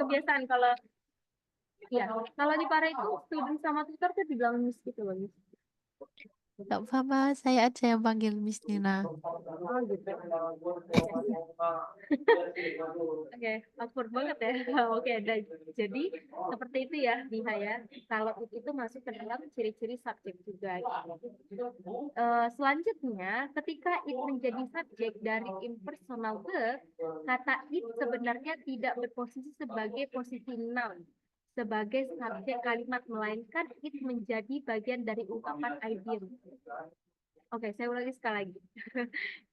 kebiasaan kalau ya kalau di Pare itu student sama tutor tuh dibilang miss gitu loh, Miss. Gak apa-apa, saya aja yang panggil Miss Nina. Oh gitu. Oke, awkward banget ya. Oke, jadi seperti itu ya, Biha ya. Kalau itu masuk ke dalam ciri-ciri subjek juga. Selanjutnya, ketika it menjadi subjek dari impersonal verb, kata it sebenarnya tidak berposisi sebagai posisi noun, sebagai subjek kalimat, melainkan it menjadi bagian dari ungkapan idiom. Oke, saya ulangi sekali lagi.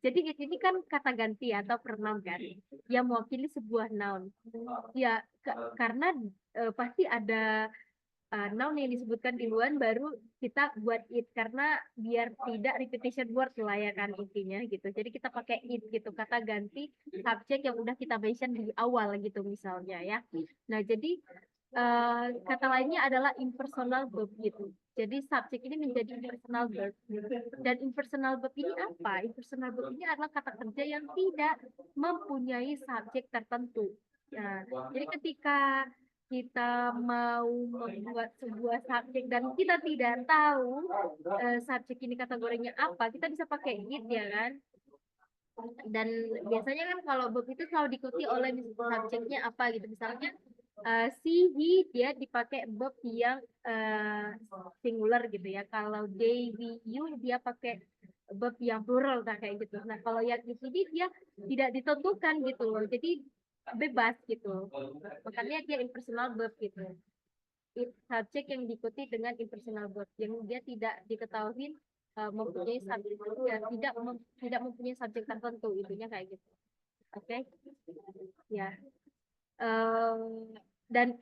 Jadi ini kan kata ganti atau pronoun kan, yang mewakili sebuah noun. Ya, karena pasti ada noun yang disebutkan di luar baru kita buat it karena biar tidak repetition word lah ya kan intinya gitu. Jadi kita pakai it gitu, kata ganti subjek yang udah kita mention di awal gitu misalnya ya. Nah, jadi kata lainnya adalah impersonal verb gitu. Jadi subjek ini menjadi impersonal verb. Dan impersonal verb ini apa? Impersonal verb ini adalah kata kerja yang tidak mempunyai subjek tertentu. Nah, jadi ketika kita mau membuat sebuah subjek dan kita tidak tahu subjek ini kategorinya apa, kita bisa pakai it ya kan. Dan biasanya kan kalau verb itu selalu diikuti oleh subjeknya apa gitu. Misalnya si, he, dia dipakai verb yang singular gitu ya. Kalau they, we, you dia pakai verb yang plural nah, kayak gitu. Nah, kalau yang di sini dia tidak ditentukan gitu loh. Jadi bebas gitu. Makanya dia impersonal verb gitu. Subjek yang diikuti dengan impersonal verb yang dia tidak diketahui mempunyai subjek ya, tidak mempunyai subjek tertentu itunya kayak gitu. Oke. Ya. Dan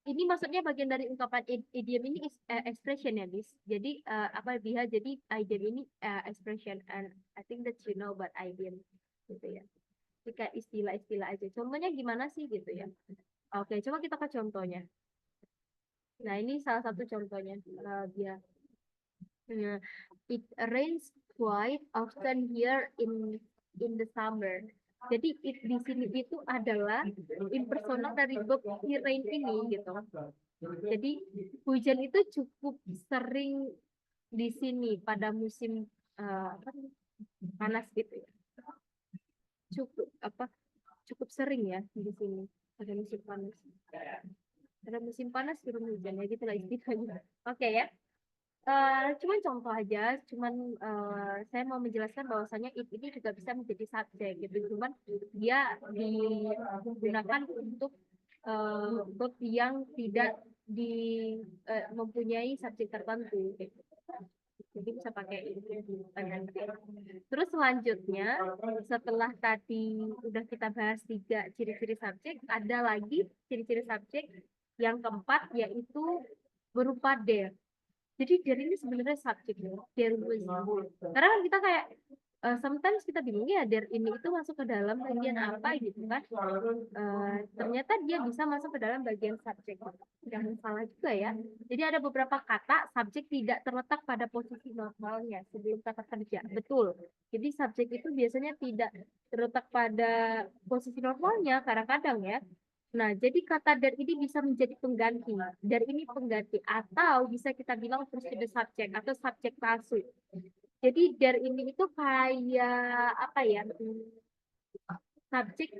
ini maksudnya bagian dari ungkapan idiom ini expression ya, Bis. Jadi apa dia jadi idiom ini expression and I think that you know about idiom gitu ya. Jadi kayak istilah-istilah aja. Contohnya gimana sih gitu ya. Oke, coba kita ke contohnya. Nah, ini salah satu contohnya dia. It rains quite often here in the summer. Jadi it di sini itu adalah impersonal dari verb rain ini gitu. Jadi hujan itu cukup sering di sini pada musim panas gitu ya. Cukup sering ya di sini pada musim panas. Pada musim panas turun hujan ya gitulah istilahnya. Oke ya. Cuman contoh aja, saya mau menjelaskan bahwasanya it ini juga bisa menjadi subjek gitu. Cuman dia digunakan untuk verb yang tidak mempunyai subjek tertentu. Gitu. Jadi bisa pakai itu. Terus selanjutnya, setelah tadi udah kita bahas 3 ciri-ciri subjek, ada lagi ciri-ciri subjek yang keempat yaitu berupa there. Jadi there ini sebenarnya subjek ya. There was. Karena kan kita kayak sometimes kita bingung ya there ini itu masuk ke dalam bagian apa gitu kan. Ternyata dia bisa masuk ke dalam bagian subjek. Jangan salah juga ya. Jadi ada beberapa kata subjek tidak terletak pada posisi normalnya sebelum kata kerja. Betul. Jadi subjek itu biasanya tidak terletak pada posisi normalnya kadang-kadang ya. Nah, jadi kata dar ini bisa menjadi pengganti. Dar ini pengganti atau bisa kita bilang precede subjek atau subjek palsu. Jadi dar ini itu kayak apa ya? Subjek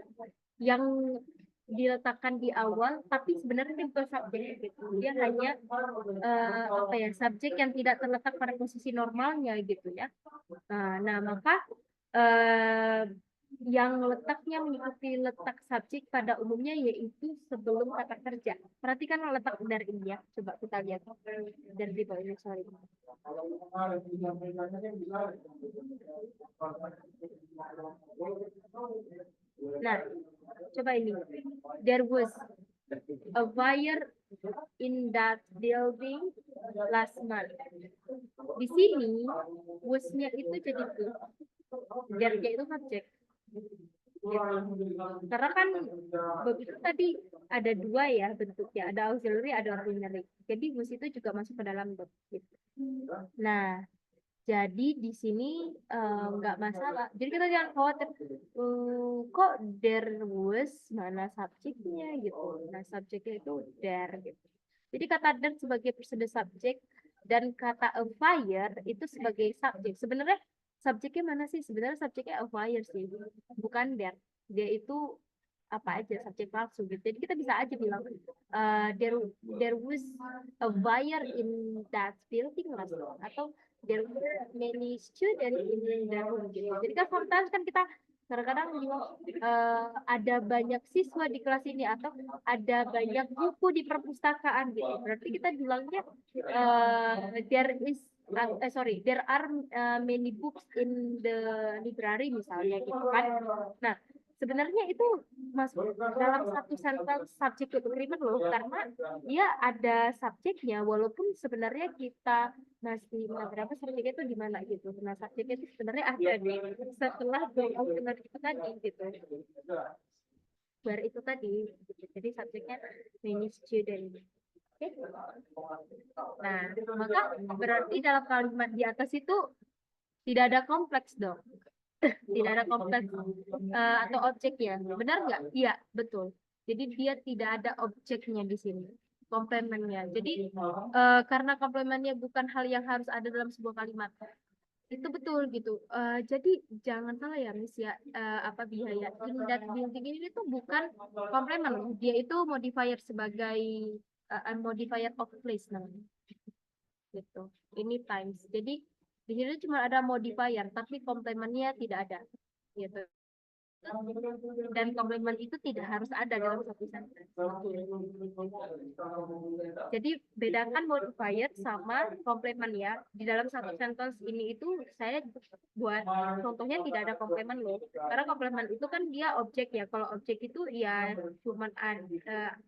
yang diletakkan di awal tapi sebenarnya itu bukan subjek gitu. Dia hanya apa ya? Subjek yang tidak terletak pada posisi normalnya gitu ya. Nah, maka eh, yang letaknya mengikuti letak subjek pada umumnya yaitu sebelum kata kerja. Perhatikan letak dari ini ya. Coba kita lihat dari di bawah ini, sorry. Nah, coba ini. There was a fire in that building last month. Di sini, was-nya itu jadi tuh. There-nya itu subjek. Karena kan begitu tadi ada 2 ya bentuknya, ada auxiliary, ada ordinary. Jadi bus itu juga masuk ke dalam verb. Gitu. Nah, Jadi di sini nggak masalah. Jadi kita jangan khawatir. Kok there was mana subjeknya gitu. Nah subjeknya itu there gitu. Jadi kata there sebagai person subjek dan kata a fire itu sebagai subjek. Sebenarnya subjeknya mana sih? Sebenarnya subjeknya a fire sih, bukan there. Dia itu apa aja subjek palsu gitu. Jadi kita bisa aja bilang there was a fire in that building lah, atau there were many students in the room gitu. Jadi kan sometimes kan kita kadang-kadang ada banyak siswa di kelas ini atau ada banyak buku di perpustakaan gitu. Berarti kita bilangnya there are many books in the library misalnya gitu kan. Nah, sebenarnya itu masuk dalam satu sentence subject agreement loh, karena dia ada subjeknya walaupun sebenarnya kita masih berapa subjeknya itu di mana gitu. Nah, subjeknya itu sebenarnya ada di setelah benar itu tadi gitu. Where itu tadi gitu. Jadi subjeknya many student. Oke. Nah, maka berarti dalam kalimat di atas itu tidak ada kompleks dong. Tidak ada kompleks atau objeknya. Benar nggak? Iya, betul. Jadi dia tidak ada objeknya di sini. Komplemennya. Jadi karena komplemennya bukan hal yang harus ada dalam sebuah kalimat. Itu betul gitu. Jadi jangan salah ya, Miss ya. Apa biaya in that building ini tuh bukan komplemen. Dia itu modifier sebagai modifier of place namanya. Gitu. Ini times. Jadi di sini cuma ada modifier, tapi komplemennya tidak ada. Gitu. Dan komplement itu tidak harus ada dalam satu sentence. Jadi bedakan modifier sama komplement ya. Di dalam satu sentence ini itu saya buat contohnya tidak ada komplement loh. Karena komplement itu kan dia objek ya. Kalau objek itu ya cuma ada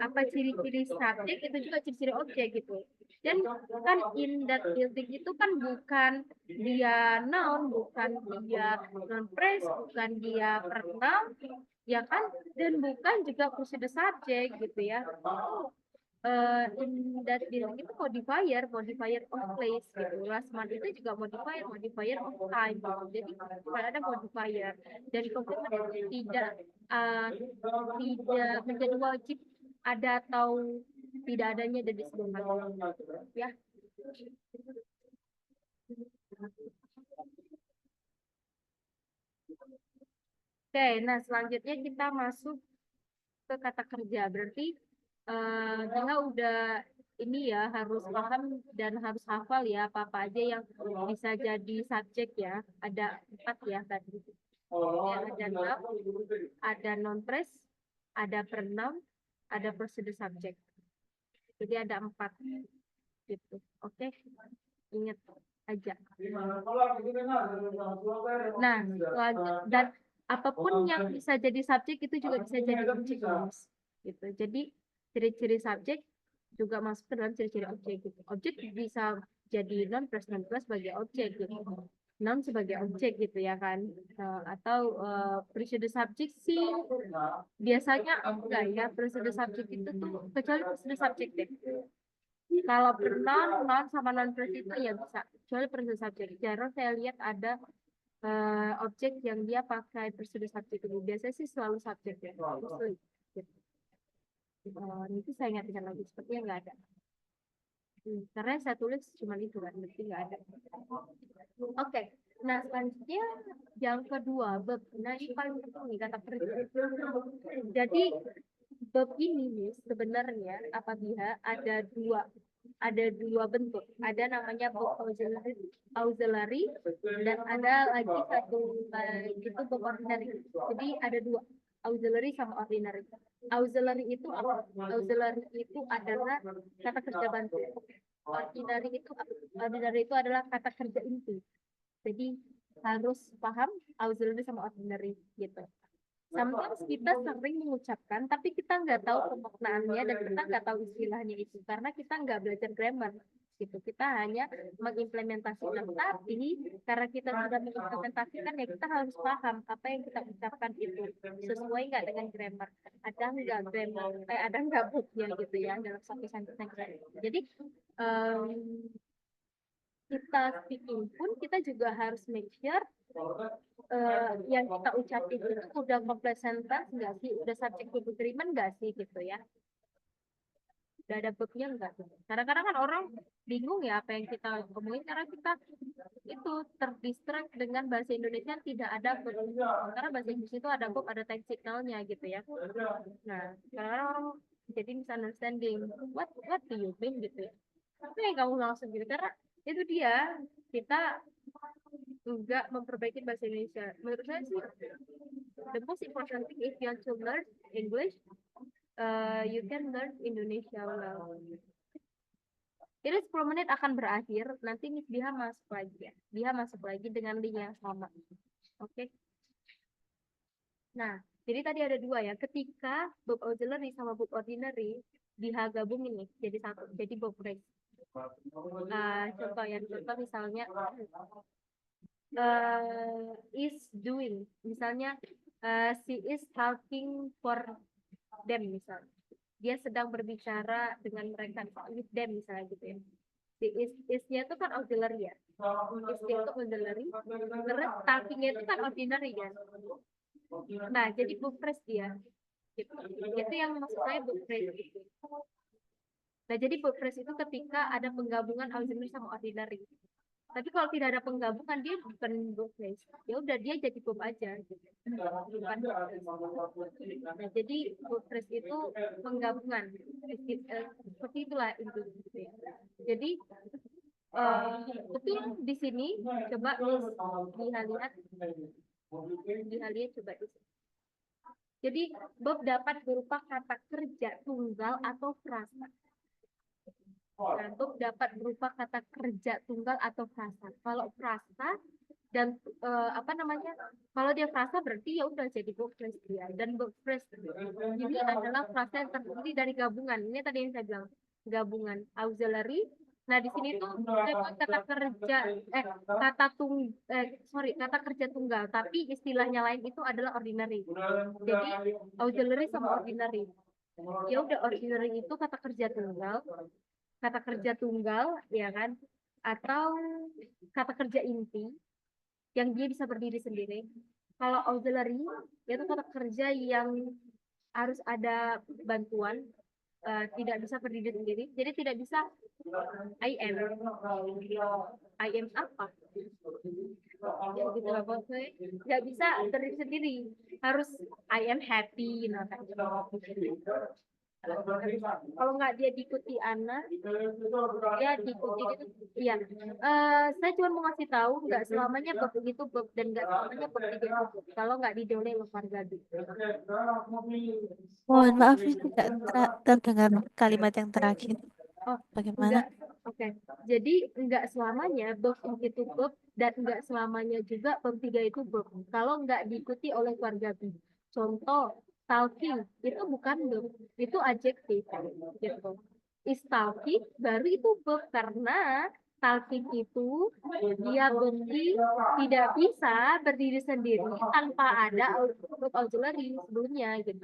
apa ciri-ciri subjek itu juga ciri-ciri objek gitu. Dan kan in that building itu kan bukan dia noun, bukan dia non phrase, bukan dia pronoun, ya kan? Dan bukan juga prosedur subjek gitu ya. In that building itu modifier of place gitu. Last month itu juga modifier of time gitu. Jadi kalau ada modifier dan komplement itu tidak menjadi wajib ada atau tidak adanya dari sebuah kalimat ya. Oke, nah selanjutnya kita masuk ke kata kerja. Berarti kita udah ini ya harus paham dan harus hafal ya apa-apa aja yang bisa jadi subjek ya. Ada 4 ya tadi. Ya, ada noun, ada non phrase, ada pronoun, ada prosedur subjek. Jadi ada 4 gitu. Oke, ingat aja. Nah, dan apapun yang bisa jadi subjek itu juga bisa jadi objek, Mas. Gitu. Jadi ciri-ciri subjek juga masuk ke dalam ciri-ciri objek gitu. Objek bisa jadi non plus sebagai objek gitu. Non sebagai objek gitu ya kan. Atau prosedur subjek sih biasanya enggak ya. Prosedur subjek itu tuh kecuali prosedur subjek deh. Kalau pronoun, noun sama non plus itu ya bisa. Kecuali prosedur subjek. Jarang saya lihat ada objek yang dia pakai prosedur subjek itu. Biasanya sih selalu subjek ya. Mostly. Gitu. Itu saya ingat lagi sepertinya nggak ada. Karena saya tulis cuma itu kan, berarti nggak ada. Oke, nah selanjutnya yang kedua verb. Nah ini paling penting nih kata kerja. Jadi verb ini nih sebenarnya apabila ada dua bentuk. Ada namanya verb auxiliary dan ada lagi satu itu verb ordinary. Jadi ada dua, auxiliary sama ordinary. Auxiliary itu apa? Auxiliary itu adalah kata kerja bantu. Ordinary itu adalah kata kerja inti. Jadi harus paham auxiliary sama ordinary gitu. Sometimes kita sering mengucapkan, tapi kita nggak tahu pemaknaannya dan kita nggak tahu istilahnya itu karena kita nggak belajar grammar gitu. Kita hanya mengimplementasikan, tapi karena kita sudah mengimplementasikan ya kita harus paham apa yang kita ucapkan itu sesuai nggak dengan grammar. Ada nggak grammar? Ada nggak booknya gitu ya dalam satu sentence. Jadi kita speaking pun kita juga harus make sure yang kita ucapin itu udah complete sentence nggak sih, udah subject to agreement nggak sih gitu ya, udah ada verbnya nggak. Kadang-kadang kan orang bingung ya apa yang kita omongin karena kita itu terdistract dengan bahasa Indonesia yang tidak ada verb. Karena bahasa Inggris itu ada verb, ada text signalnya gitu ya. Nah, kadang-kadang orang jadi misunderstanding, what do you mean gitu ya. Tapi yang kamu langsung gitu karena itu dia, kita enggak memperbaiki bahasa Indonesia. Menurut saya sih the most important thing if you want to learn English, you can learn Indonesia well. Ini 10 menit akan berakhir, nanti Miss Biha masuk lagi ya. Biha masuk lagi dengan link yang sama. Oke. Nah, jadi tadi ada dua ya. Ketika verb auxiliary sama verb ordinary Biha gabung ini jadi satu, jadi verb phrase. Contoh ya, contoh misalnya is doing, misalnya she is talking for them misalnya. Dia sedang berbicara dengan mereka, with them misalnya gitu ya. Si is-nya itu kan auxiliary ya. Is-nya itu auxiliary, terus talking-nya itu kan ordinary ya. Nah, jadi verb phrase dia. Gitu. Itu yang maksud saya verb phrase. Nah, jadi verb phrase itu ketika ada penggabungan auxiliary sama ordinary. Tapi kalau tidak ada penggabungan dia bukan verb phrase. Ya udah dia jadi verb aja. Gitu. Bukan verb phrase. Nah, jadi verb phrase itu penggabungan. Seperti itulah intinya. Gitu ya. Jadi betul di sini coba dilihat coba di sini. Jadi verb dapat berupa kata kerja tunggal atau frasa. Nah, verb dapat berupa kata kerja tunggal atau frasa. Kalau frasa dan apa namanya? Kalau dia frasa berarti ya udah jadi verb phrase dia. Dan verb phrase ini adalah frasa yang terdiri dari gabungan. Ini tadi yang saya bilang, gabungan auxiliary. Nah, di sini tuh kata kerja kata kerja tunggal, tapi istilahnya lain itu adalah ordinary. Jadi auxiliary sama ordinary. Ya udah, ordinary itu kata kerja tunggal ya kan, atau kata kerja inti yang dia bisa berdiri sendiri. Kalau auxiliary itu kata kerja yang harus ada bantuan, tidak bisa berdiri sendiri, jadi tidak bisa I am apa ya gitu lah, pokoknya nggak bisa berdiri sendiri, harus I am happy, kalau nggak dia diikuti Ana, dia diikuti gitu. Iya, saya cuma mau ngasih tahu nggak selamanya bab itu bab dan nggak selamanya bab tiga itu bab. Kalau nggak didoleh lepas gadu. Mohon maaf, ini tidak terdengar kalimat yang terakhir. Oh, Bagaimana? enggak. Oke. Jadi enggak selamanya bab itu bab dan enggak selamanya juga bab tiga itu bab. Kalau enggak diikuti oleh keluarga B. Contoh, talking itu bukan bab, itu adjektif gitu. Is talking baru itu bab karena talking itu dia bukti tidak bisa berdiri sendiri tanpa ada verb auxiliary sebelumnya gitu.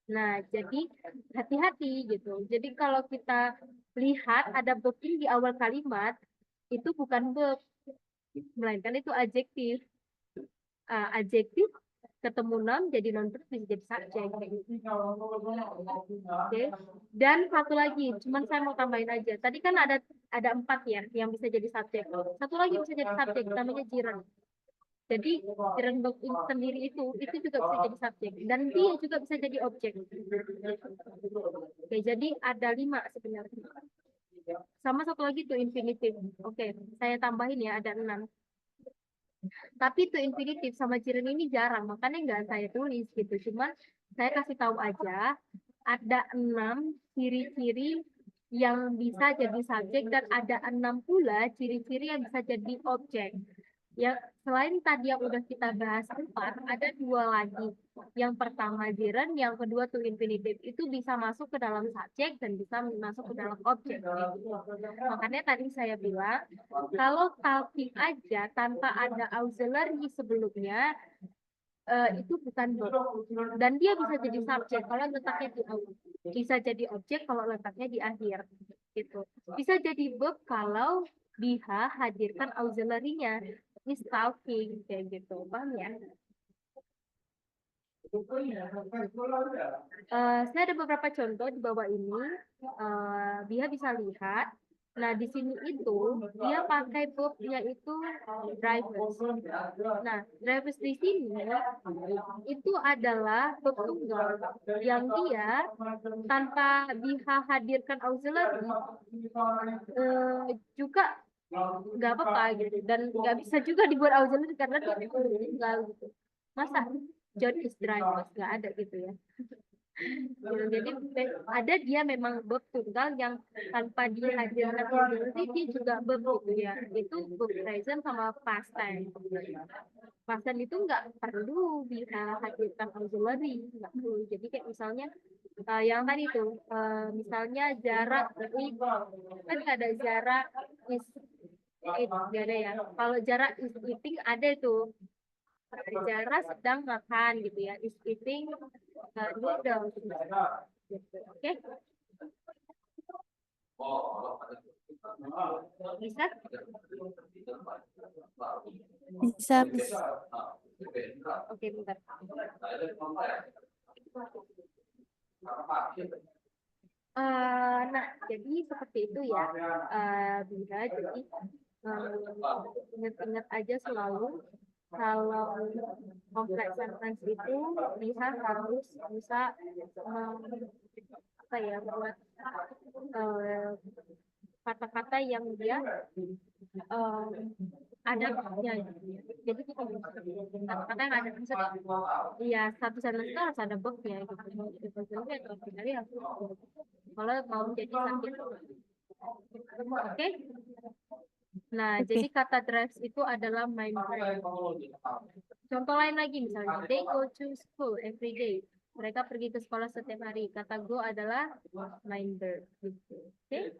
Nah, jadi hati-hati gitu. Jadi kalau kita lihat ada verb di awal kalimat, itu bukan verb, melainkan itu adjektif. Adjektif ketemu noun jadi non verb bisa jadi subjek. Oke. Dan satu lagi, cuman saya mau tambahin aja. Tadi kan ada 4 ya yang bisa jadi subjek. Satu lagi bisa jadi subjek, namanya jiran. Jadi jiran verb sendiri itu juga bisa jadi subjek dan dia juga bisa jadi objek. Oke, jadi ada 5 sebenarnya. Sama satu lagi tuh infinitif. Oke, saya tambahin ya, ada 6. Tapi tuh infinitif sama jiran ini jarang, makanya nggak saya tulis gitu. Cuman saya kasih tahu aja, ada 6 ciri-ciri yang bisa jadi subjek dan ada 6 pula ciri-ciri yang bisa jadi objek. Ya, selain tadi yang udah kita bahas 4, ada 2 lagi. Yang pertama gerund, yang kedua tuh infinitive. Itu bisa masuk ke dalam subjek dan bisa masuk ke dalam objek. Makanya tadi saya bilang, kalau talking aja tanpa ada auxiliary sebelumnya, itu bukan verb. Dan dia bisa jadi subjek kalau letaknya di awal. Bisa jadi objek kalau letaknya di akhir. gitu. Bisa jadi verb kalau biha hadirkan auxiliary-nya, is talking kayak gitu, paham ya? Saya ada beberapa contoh di bawah ini. Dia bisa lihat. Nah, di sini itu dia pakai verb-nya itu drivers. Nah, drivers di sini itu adalah verb tunggal yang dia tanpa biha hadirkan auxiliary juga nggak apa-apa gitu, dan nggak bisa juga dibuat auxiliary karena dia verb tunggal gitu. Masa John is drivers nggak ada gitu ya. Gitu. Jadi ada dia memang verb tunggal yang tanpa dihadirkan auxiliary dia juga verb gitu ya. Itu verb present sama past time. Past time itu nggak perlu dihadirkan auxiliary, nggak perlu. Jadi kayak misalnya yang tadi tuh misalnya jarak kan ada jarak is nggak ada ya. Kalau jarak is eating ada itu. Jarak sedang makan gitu ya. Is eating noodles gitu. Oke, bisa? Bisa, Miss. Oke, bentar. Nah, jadi seperti itu ya, Bunda. Jadi ingat-ingat aja selalu kalau kompleks sentence itu harus bisa apa ya, buat kata-kata yang dia ada babnya gitu ya. Jadi kita kata-kata yang ada maksudnya, iya satu sentence itu harus ada babnya gitu. Jadi itu artinya kalau mau jadi sakit. Oke. Nah, jadi Oke. kata drives itu adalah main verb. Contoh lain lagi misalnya, they go to school every day. Mereka pergi ke sekolah setiap hari. Kata go adalah main verb. Gitu. Oke.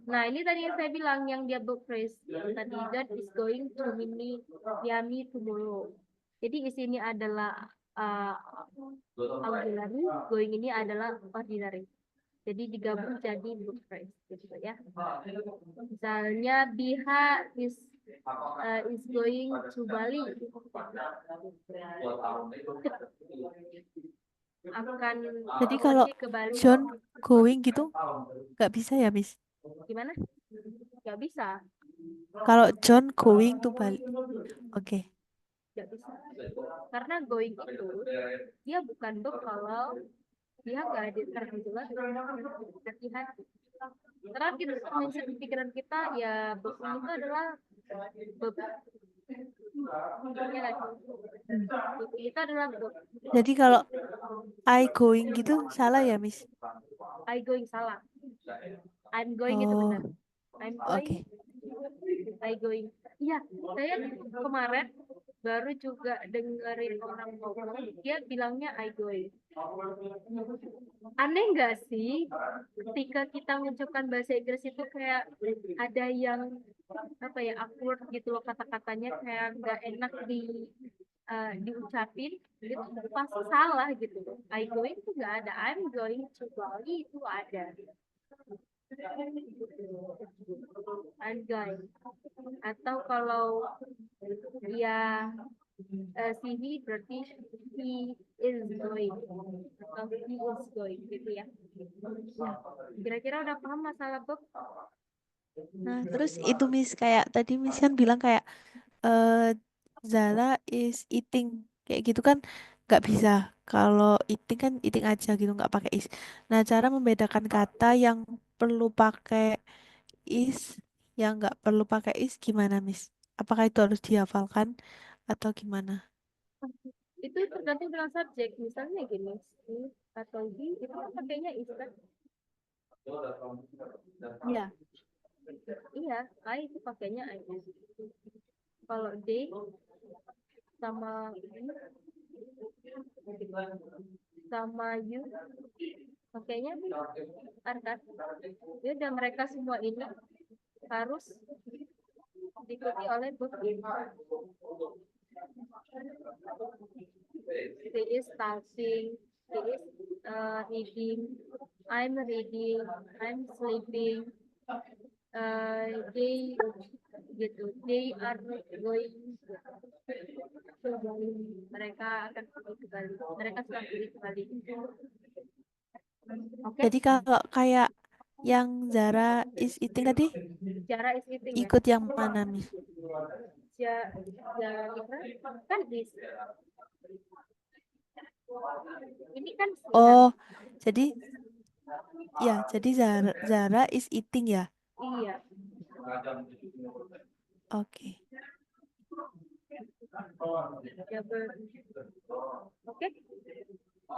Nah, ini tadi yang saya bilang yang dia verb phrase. Tadi John is going to Miami tomorrow. Jadi di sini adalah auxiliary, going ini adalah ordinary. Jadi digabung jadi verb phrase gitu ya. Misalnya Biha is going to Bali. Akan Jadi kalau pergi ke Bali. John going gitu nggak bisa ya, Miss? Gimana? Gak bisa. Kalau John going to Bali. Oke. Gak bisa. Karena going itu dia bukan verb kalau dia nggak hadirkan jelas hati-hati. Karena kita mindset di pikiran kita ya verb itu adalah verb. Ya, itu adalah verb. Jadi kalau I going gitu salah ya, Miss? I going salah. I'm going itu Oh, benar. I'm going. oke. I going. Iya, saya kemarin baru juga dengerin orang ngomong, dia bilangnya I going. Aneh nggak sih ketika kita mengucapkan bahasa Inggris itu kayak ada yang apa ya awkward gitu loh, kata-katanya kayak nggak enak diucapin gitu, pasti salah gitu loh. I going itu nggak ada, I'm going to Bali itu ada. I'm going. Atau kalau dia sini berarti he is going atau he is going gitu ya. Nah, kira-kira udah paham masalah verb? Nah, terus itu Miss kayak tadi Miss kan bilang kayak eh Zala is eating kayak gitu kan nggak bisa. Kalau eating kan eating aja gitu nggak pakai is. Nah, cara membedakan kata yang perlu pakai is yang nggak perlu pakai is gimana, Miss? Apakah itu harus dihafalkan atau gimana? Itu tergantung dengan subjek. Misalnya gini, he atau he itu kan pakainya is kan? Iya. Iya, I itu pakainya I. Kalau they sama you pakainya are kan? Ya udah, mereka semua ini harus diikuti oleh verb. He is talking, he is eating, I'm reading, I'm sleeping, they gitu, they are going to Bali. Mereka akan pergi ke Bali. Mereka sudah pergi ke Bali. Oke, Jadi kalau kayak yang Zara is eating tadi Jara is eating ya. ikut yang mana, Miss? Jara kan is. Ini kan Oh, jadi ya, jadi Zara is eating ya. iya. Oke. Ya, oke.